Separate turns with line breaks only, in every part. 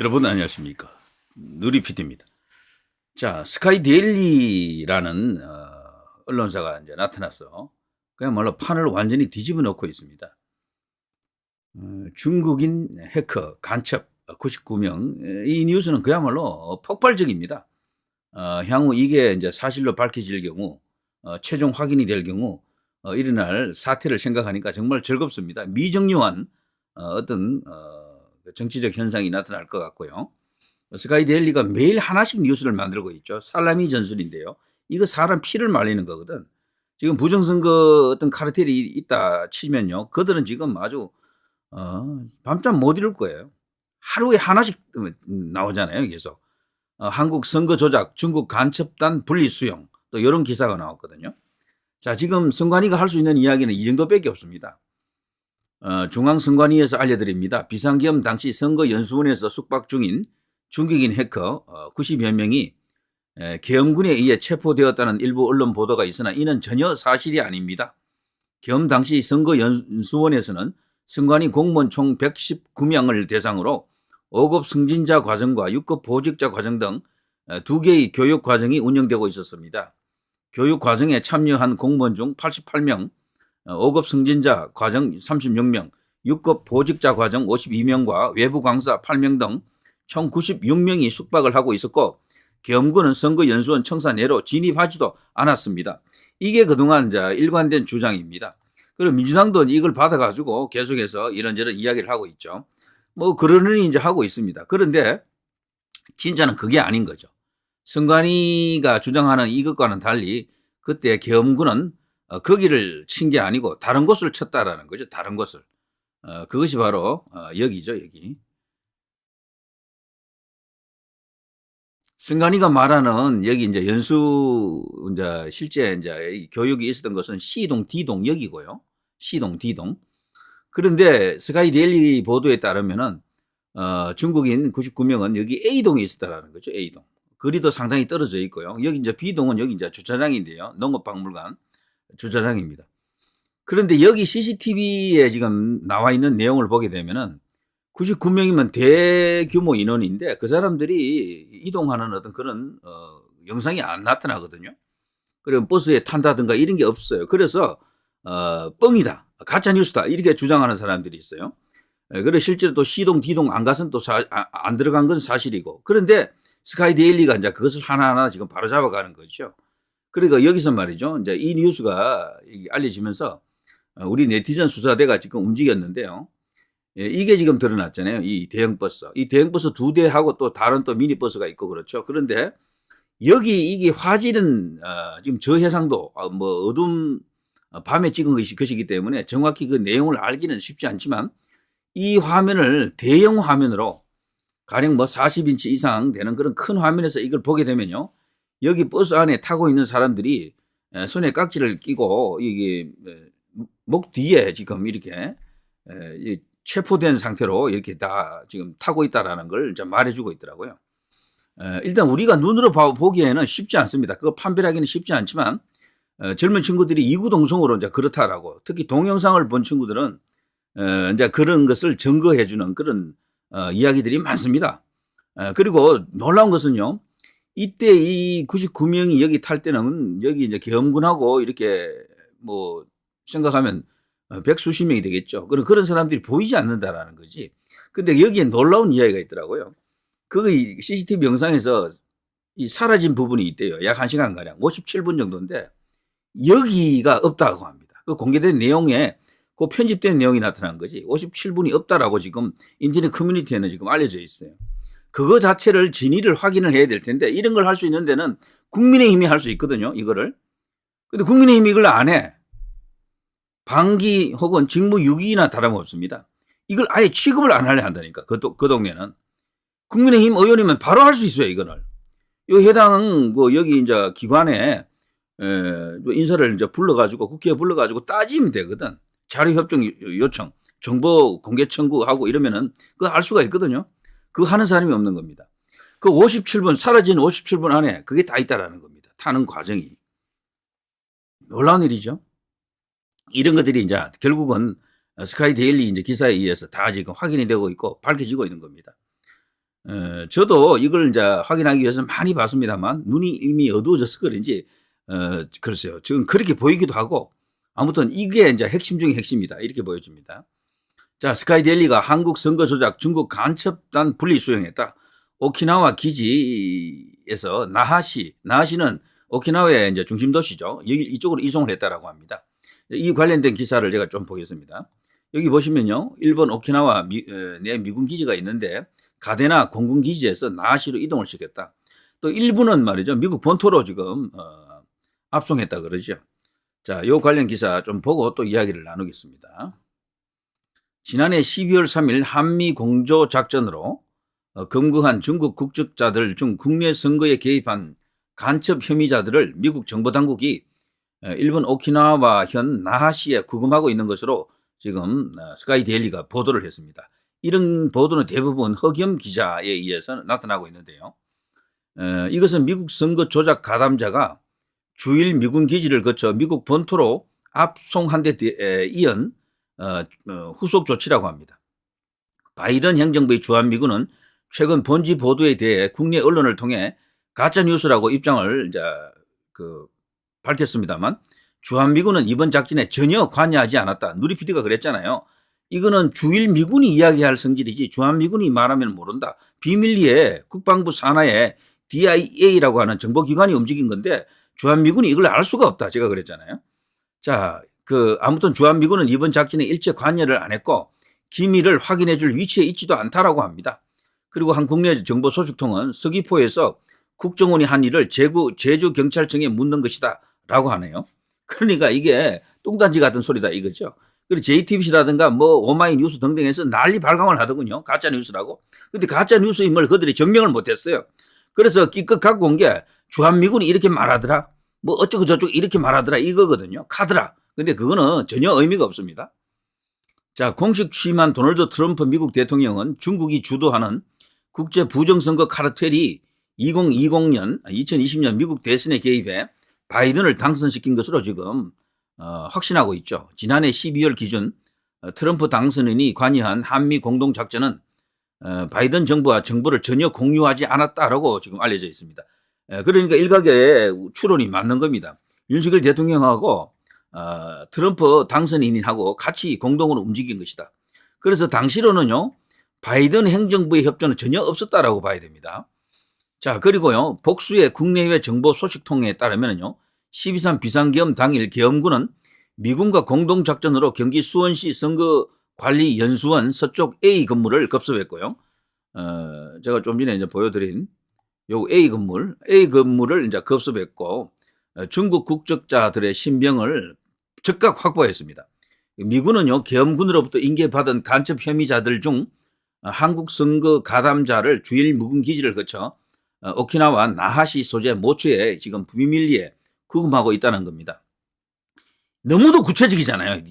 여러분 안녕하십니까. 누리 PD입니다. 자, 스카이 데일리라는 언론사가 이제 나타나서 그야말로 판을 완전히 뒤집어 놓고 있습니다. 중국인 해커 간첩 99명. 이 뉴스는 그야말로 폭발적입니다. 향후 이게 이제 사실로 밝혀질 경우, 최종 확인이 될 경우 일어날 사태를 생각하니까 정말 즐겁습니다. 미정유한 어떤 정치적 현상이 나타날 것 같고요. 스카이 데일리가 매일 하나씩 뉴스를 만들고 있죠. 살라미 전술인데요. 이거 사람 피를 말리는 거거든. 지금 부정선거 어떤 카르텔이 있다 치면요. 그들은 지금 아주 밤잠 못 이룰 거예요. 하루에 하나씩 나오잖아요. 계속. 한국 선거 조작, 중국 간첩단 분리 수용, 또 이런 기사가 나왔거든요. 자, 지금 선관위가 할 수 있는 이야기는 이 정도밖에 없습니다. 중앙선관위에서 알려드립니다. 비상계엄 당시 선거연수원에서 숙박 중인 중국인 해커 90여 명이 계엄군에 의해 체포되었다는 일부 언론 보도가 있으나 이는 전혀 사실이 아닙니다. 계엄 당시 선거연수원에서는 선관위 공무원 총 119명을 대상으로 5급 승진자 과정과 6급 보직자 과정 등 2개의 교육 과정이 운영되고 있었습니다. 교육 과정에 참여한 공무원 중 88명, 5급 승진자 과정 36명, 6급 보직자 과정 52명과 외부 강사 8명 등 총 96명이 숙박을 하고 있었고 계엄군은 선거연수원 청사 내로 진입하지도 않았습니다. 이게 그동안 일관된 주장입니다. 그리고 민주당도 이걸 받아가지고 계속해서 이런저런 이야기를 하고 있죠. 뭐 그러느니 이제 하고 있습니다. 그런데 진짜는 그게 아닌 거죠. 선관위가 주장하는 이것과는 달리 그때 계엄군은 거기를 친 게 아니고 다른 곳을 쳤다라는 거죠. 다른 곳을. 그것이 바로 여기죠. 여기. 선관위가 말하는 여기 이제 연수 이제 실제 이제 교육이 있었던 것은 C동, D동 여기고요. C동, D동. 그런데 스카이 데일리 보도에 따르면은 중국인 99명은 여기 A동에 있었다라는 거죠. A동. 거리도 상당히 떨어져 있고요. 여기 이제 B동은 여기 이제 주차장인데요. 농업박물관 주차장입니다. 그런데 여기 CCTV에 지금 나와 있는 내용을 보게 되면은 99명이면 대규모 인원인데 그 사람들이 이동하는 어떤 그런 영상이 안 나타나거든요. 그리고 버스에 탄다든가 이런 게 없어요. 그래서 뻥이다, 가짜 뉴스다 이렇게 주장하는 사람들이 있어요. 그래 실제로 또 C동, D동 안 가서는 또 안 들어간 건 사실이고. 그런데 스카이 데일리가 이제 그것을 하나하나 지금 바로잡아가는 거죠. 그러니까 여기서 말이죠. 이제 이 뉴스가 알려지면서 우리 네티즌 수사대가 지금 움직였는데요. 예, 이게 지금 드러났잖아요. 이 대형 버스. 이 대형 버스 2대하고 또 다른 또 미니 버스가 있고 그렇죠. 그런데 여기 이게 화질은 지금 저해상도 뭐 어둠 밤에 찍은 것이기 때문에 정확히 그 내용을 알기는 쉽지 않지만 이 화면을 대형 화면으로 가령 뭐 40인치 이상 되는 그런 큰 화면에서 이걸 보게 되면요. 여기 버스 안에 타고 있는 사람들이 손에 깍지를 끼고 이게 목 뒤에 지금 이렇게 체포된 상태로 이렇게 다 지금 타고 있다라는 걸 말해주고 있더라고요. 일단 우리가 눈으로 보기에는 쉽지 않습니다. 그거 판별하기는 쉽지 않지만 젊은 친구들이 이구동성으로 이제 그렇다라고, 특히 동영상을 본 친구들은 이제 그런 것을 증거해주는 그런 이야기들이 많습니다. 그리고 놀라운 것은요, 이때 이 99명이 여기 탈 때는 여기 이제 계엄군하고 이렇게 뭐 생각하면 백수십 명이 되겠죠. 그런 사람들이 보이지 않는다라는 거지. 근데 여기에 놀라운 이야기가 있더라고요. 그 CCTV 영상에서 이 사라진 부분이 있대요. 약 1시간가량, 57분 정도인데 여기가 없다고 합니다. 그 공개된 내용에 그 편집된 내용이 나타난 거지. 57분이 없다라고 지금 인터넷 커뮤니티에는 지금 알려져 있어요. 그거 자체를 진위를 확인을 해야 될 텐데 이런 걸 할 수 있는 데는 국민의힘이 할 수 있거든요. 이거를. 근데 국민의힘이 이걸 안 해. 방기 혹은 직무유기나 다름없습니다. 이걸 아예 취급을 안 하려 한다니까. 그 동네는. 국민의힘 의원이면 바로 할 수 있어요. 이거를. 이 해당 여기 이제 기관에 인사를 이제 불러가지고 국회에 불러가지고 따지면 되거든. 자료협정 요청, 정보 공개 청구하고 이러면은 그거 알 수가 있거든요. 그거 하는 사람이 없는 겁니다. 그 57분, 사라진 57분 안에 그게 다 있다라는 겁니다. 타는 과정이. 놀라운 일이죠. 이런 것들이 이제 결국은 스카이 데일리 이제 기사에 의해서 다 지금 확인이 되고 있고 밝혀지고 있는 겁니다. 저도 이걸 이제 확인하기 위해서 많이 봤습니다만 눈이 이미 어두워져서 그런지 글쎄요. 지금 그렇게 보이기도 하고 아무튼 이게 이제 핵심 중의 핵심이다 이렇게 보여집니다. 자, 스카이데일리가 한국 선거 조작 중국 간첩단 분리 수용했다. 오키나와 기지에서 나하시는 오키나와의 이제 중심 도시죠. 여기 이쪽으로 이송을 했다라고 합니다. 이 관련된 기사를 제가 좀 보겠습니다. 여기 보시면요, 일본 오키나와 내 미군 기지가 있는데 가데나 공군 기지에서 나하시로 이동을 시켰다. 또 일부는 말이죠, 미국 본토로 지금 압송했다 그러죠. 자, 요 관련 기사 좀 보고 또 이야기를 나누겠습니다. 지난해 12월 3일 한미 공조 작전으로 검거한 중국 국적자들 중 국내 선거에 개입한 간첩 혐의자들을 미국 정보당국이 일본 오키나와현 나하시에 구금하고 있는 것으로 지금 스카이데일리가 보도를 했습니다. 이런 보도는 대부분 허겸 기자에 의해서 나타나고 있는데요. 이것은 미국 선거 조작 가담자가 주일 미군 기지를 거쳐 미국 본토로 압송한 데 이은 후속 조치라고 합니다. 바이든 행정부의 주한미군은 최근 본지 보도에 대해 국내 언론을 통해 가짜뉴스라고 입장을 이제 밝혔습니다만 주한미군은 이번 작전에 전혀 관여하지 않았다. 누리PD가 그랬잖아요. 이거는 주일 미군이 이야기할 성질이지 주한미군이 말하면 모른다. 비밀리에 국방부 산하에 DIA라고 하는 정보기관이 움직인 건데 주한미군이 이걸 알 수가 없다. 제가 그랬잖아요. 자, 아무튼 주한미군은 이번 작전에 일체 관여를 안 했고 기밀을 확인해 줄 위치에 있지도 않다라고 합니다. 그리고 한 국내 정보 소식통은 서귀포에서 국정원이 한 일을 제주경찰청에 묻는 것이다 라고 하네요. 그러니까 이게 뚱딴지 같은 소리다 이거죠. 그리고 JTBC라든가 뭐 오마이뉴스 등등에서 난리 발광을 하더군요. 가짜뉴스라고. 근데 가짜뉴스임을 그들이 증명을 못했어요. 그래서 기껏 갖고 온 게 주한미군이 이렇게 말하더라. 뭐 어쩌고 저쩌고 이렇게 말하더라 이거거든요. 카드라. 근데 그거는 전혀 의미가 없습니다. 자, 공식 취임한 도널드 트럼프 미국 대통령은 중국이 주도하는 국제 부정선거 카르텔이 2020년 미국 대선에 개입해 바이든을 당선시킨 것으로 지금 확신하고 있죠. 지난해 12월 기준 트럼프 당선인이 관여한 한미 공동작전은 바이든 정부와 정보를 전혀 공유하지 않았다라고 지금 알려져 있습니다. 그러니까 일각의 추론이 맞는 겁니다. 윤석열 대통령하고 트럼프 당선인하고 같이 공동으로 움직인 것이다. 그래서 당시로는요, 바이든 행정부의 협조는 전혀 없었다라고 봐야 됩니다. 자, 그리고요, 복수의 국내외 정보 소식통에 따르면요, 12.3 비상계엄 당일 계엄군은 미군과 공동작전으로 경기 수원시 선거관리연수원 서쪽 A 건물을 급습했고요. 제가 좀 전에 이제 보여드린 요 A 건물을 이제 급습했고, 중국 국적자들의 신병을 즉각 확보했습니다. 미군은요, 계엄군으로부터 인계받은 간첩 혐의자들 중 한국 선거 가담자를 주일 미군 기지를 거쳐 오키나와 나하시 소재 모처에 지금 비밀리에 구금하고 있다는 겁니다. 너무도 구체적이잖아요.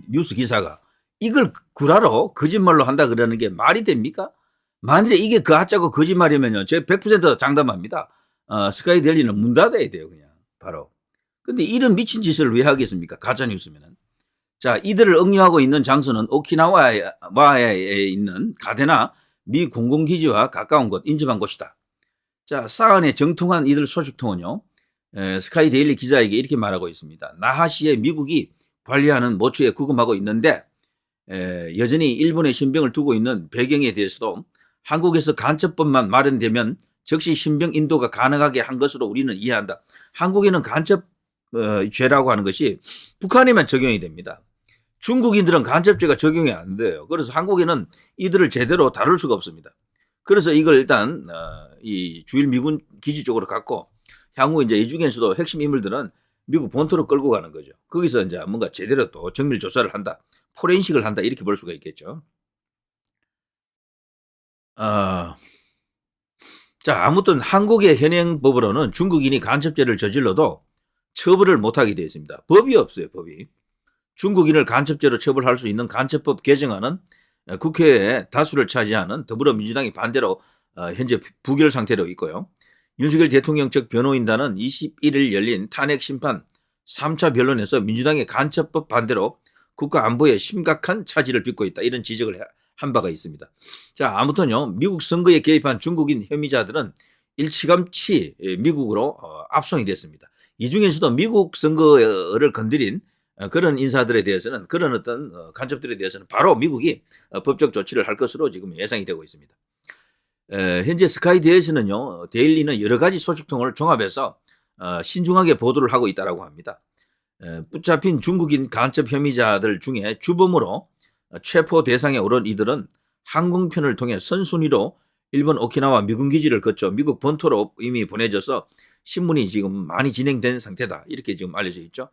뉴스 기사가. 이걸 구라로 거짓말로 한다 그러는 게 말이 됩니까? 만일에 이게 가짜고 거짓말이면요, 제가 100% 장담합니다. 스카이데일리는 문 닫아야 돼요, 그냥 바로. 근데 이런 미친 짓을 왜 하겠습니까? 가짜 뉴스면은. 자, 이들을 억류하고 있는 장소는 오키나와에 있는 가데나 미 공군기지와 가까운 곳, 인접한 곳이다. 자, 사안에 정통한 이들 소식통은요, 스카이데일리 기자에게 이렇게 말하고 있습니다. 나하시에 미국이 관리하는 모처에 구금하고 있는데 여전히 일본의 신병을 두고 있는 배경에 대해서도 한국에서 간첩법만 마련되면 즉시 신병 인도가 가능하게 한 것으로 우리는 이해한다. 한국에는 간첩 죄라고 하는 것이 북한에만 적용이 됩니다. 중국인들은 간첩죄가 적용이 안 돼요. 그래서 한국에는 이들을 제대로 다룰 수가 없습니다. 그래서 이걸 일단 이 주일 미군 기지 쪽으로 갖고 향후 이제 이 중에서도 핵심 인물들은 미국 본토로 끌고 가는 거죠. 거기서 이제 뭔가 제대로 또 정밀 조사를 한다, 포렌식을 한다 이렇게 볼 수가 있겠죠. 자, 아무튼 한국의 현행법으로는 중국인이 간첩죄를 저질러도 처벌을 못하게 되어 있습니다. 법이 없어요, 법이. 중국인을 간첩죄로 처벌할 수 있는 간첩법 개정안은 국회에 다수를 차지하는 더불어민주당이 반대로 현재 부결 상태로 있고요. 윤석열 대통령 측 변호인단은 21일 열린 탄핵 심판 3차 변론에서 민주당의 간첩법 반대로 국가 안보에 심각한 차질을 빚고 있다, 이런 지적을 한 바가 있습니다. 자, 아무튼요, 미국 선거에 개입한 중국인 혐의자들은 일찌감치 미국으로 압송이 됐습니다. 이 중에서도 미국 선거를 건드린 그런 인사들에 대해서는, 그런 어떤 간첩들에 대해서는 바로 미국이 법적 조치를 할 것으로 지금 예상이 되고 있습니다. 현재 스카이데일리는요, 데일리는 여러 가지 소식통을 종합해서 신중하게 보도를 하고 있다고 합니다. 붙잡힌 중국인 간첩 혐의자들 중에 주범으로 체포 대상에 오른 이들은 항공편을 통해 선순위로 일본 오키나와 미군 기지를 거쳐 미국 본토로 이미 보내져서 신문이 지금 많이 진행된 상태다, 이렇게 지금 알려져 있죠.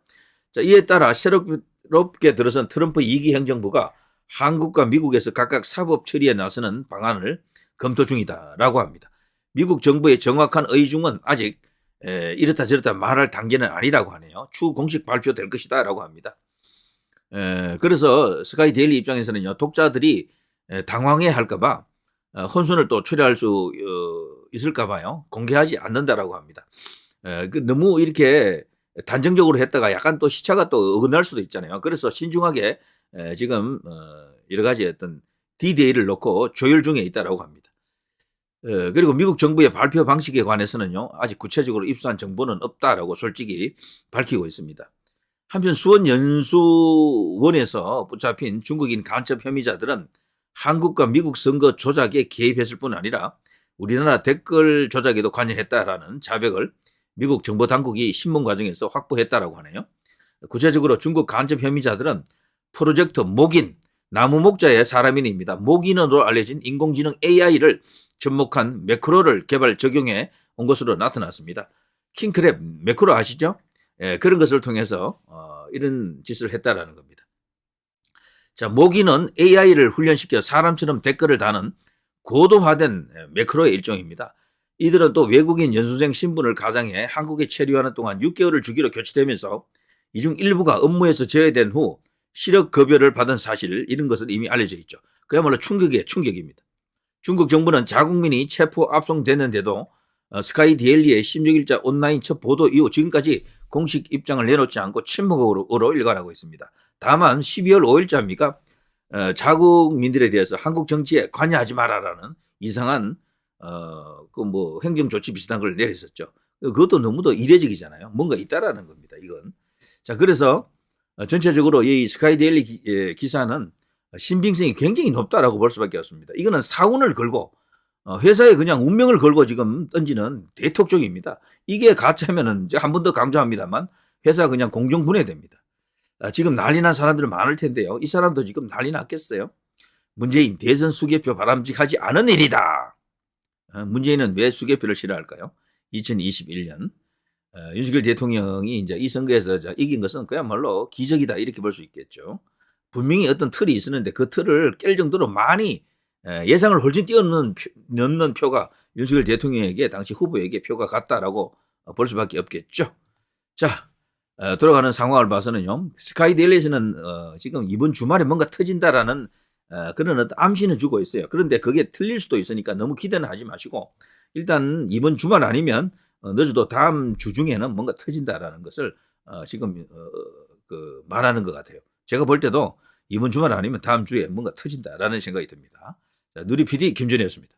자, 이에 따라 새롭게 들어선 트럼프 2기 행정부가 한국과 미국에서 각각 사법 처리에 나서는 방안을 검토 중이다라고 합니다. 미국 정부의 정확한 의중은 아직 이렇다 저렇다 말할 단계는 아니라고 하네요. 추후 공식 발표될 것이다라고 합니다. 그래서 스카이 데일리 입장에서는요, 독자들이 당황해 할까봐 혼선을 또 초래할 수 있을까봐요, 공개하지 않는다라고 합니다. 너무 이렇게 단정적으로 했다가 약간 또 시차가 또 어긋날 수도 있잖아요. 그래서 신중하게 지금 여러 가지 어떤 D-Day를 놓고 조율 중에 있다라고 합니다. 그리고 미국 정부의 발표 방식에 관해서는요, 아직 구체적으로 입수한 정보는 없다라고 솔직히 밝히고 있습니다. 한편 수원연수원에서 붙잡힌 중국인 간첩 혐의자들은 한국과 미국 선거 조작에 개입했을 뿐 아니라 우리나라 댓글 조작에도 관여했다라는 자백을 미국 정보 당국이 신문 과정에서 확보했다라고 하네요. 구체적으로 중국 간첩 혐의자들은 프로젝트 목인, 나무 목자의 사람인입니다. 목인으로 알려진 인공지능 AI를 접목한 매크로를 개발 적용해 온 것으로 나타났습니다. 킹크랩 매크로 아시죠? 그런 것을 통해서 이런 짓을 했다라는 겁니다. 자, 목인은 AI를 훈련시켜 사람처럼 댓글을 다는 고도화된 매크로의 일종입니다. 이들은 또 외국인 연수생 신분을 가장해 한국에 체류하는 동안 6개월을 주기로 교체되면서 이 중 일부가 업무에서 제외된 후 시력 급여를 받은 사실, 이런 것은 이미 알려져 있죠. 그야말로 충격입니다. 중국 정부는 자국민이 체포 압송됐는데도 스카이 데일리의 16일자 온라인 첫 보도 이후 지금까지 공식 입장을 내놓지 않고 침묵으로 일관하고 있습니다. 다만 12월 5일자입니까? 자국민들에 대해서 한국 정치에 관여하지 마라라는 이상한 행정 조치 비슷한 걸 내렸었죠. 그것도 너무도 이례적이잖아요. 뭔가 있다라는 겁니다, 이건. 자, 그래서 전체적으로 이 스카이데일리 기사는 신빙성이 굉장히 높다라고 볼 수밖에 없습니다. 이거는 사운을 걸고 회사에 그냥 운명을 걸고 지금 던지는 대톡종입니다. 이게 가짜면은 한 번 더 강조합니다만 회사 그냥 공정분해됩니다. 지금 난리 난 사람들은 많을 텐데요. 이 사람도 지금 난리 났겠어요? 문재인 대선 수개표 바람직하지 않은 일이다. 문재인은 왜 수개표를 싫어할까요? 2021년 윤석열 대통령이 이제 이 선거에서 이긴 것은 그야말로 기적이다, 이렇게 볼 수 있겠죠. 분명히 어떤 틀이 있었는데 그 틀을 깰 정도로 많이 예상을 훨씬 뛰어넘는 표가 윤석열 대통령에게, 당시 후보에게 표가 갔다라고 볼 수밖에 없겠죠. 자, 돌아가는 상황을 봐서는요, 스카이데일리에서는 지금 이번 주말에 뭔가 터진다라는 그런 어떤 암시는 주고 있어요. 그런데 그게 틀릴 수도 있으니까 너무 기대는 하지 마시고 일단 이번 주말 아니면 늦어도 다음 주 중에는 뭔가 터진다라는 것을 지금 말하는 것 같아요. 제가 볼 때도 이번 주말 아니면 다음 주에 뭔가 터진다라는 생각이 듭니다. 자, 누리 PD 김준혜였습니다.